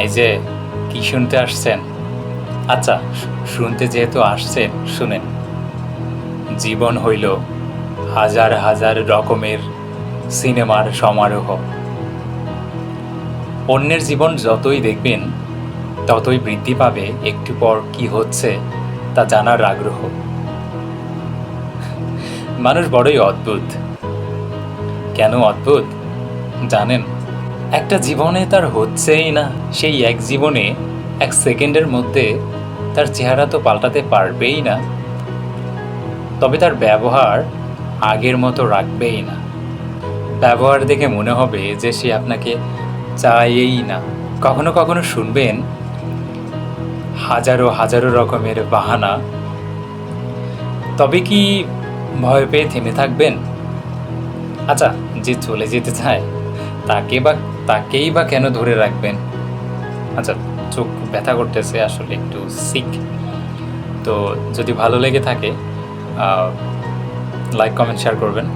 এই যে কি শুনতে আসছেন? আচ্ছা, শুনতে যেহেতু আসছেন শুনেন। জীবন হইল হাজার হাজার রকমের সিনেমার সমারোহ। অন্যের জীবন যতই দেখবেন ততই বৃদ্ধি পাবে একটু পর কি হচ্ছে তা জানার আগ্রহ। মানুষ বড়ই অদ্ভুত। কেন অদ্ভুত জানেন? একটা জীবনে তার হচ্ছেই না, সেই এক জীবনে এক সেকেন্ডের মধ্যে তার চেহারা তো পাল্টাতে পারবেই না, তবে তার ব্যবহার আগের মতো রাখবেই না। ব্যবহার দেখে মনে হবে যে সে আপনাকে চায়ই না। কখনো কখনো শুনবেন হাজারো হাজারো রকমের বাহানা, তবে কি ভয় পেয়ে থেমে থাকবেন? আচ্ছা, যে চলে যেতে চায় তাকেই বা কেন ধরে রাখবেন? আচ্ছা, চোখ ব্যথা করতেছে, আসলে একটু সিক। তো যদি ভালো লেগে থাকে লাইক কমেন্ট শেয়ার করবেন।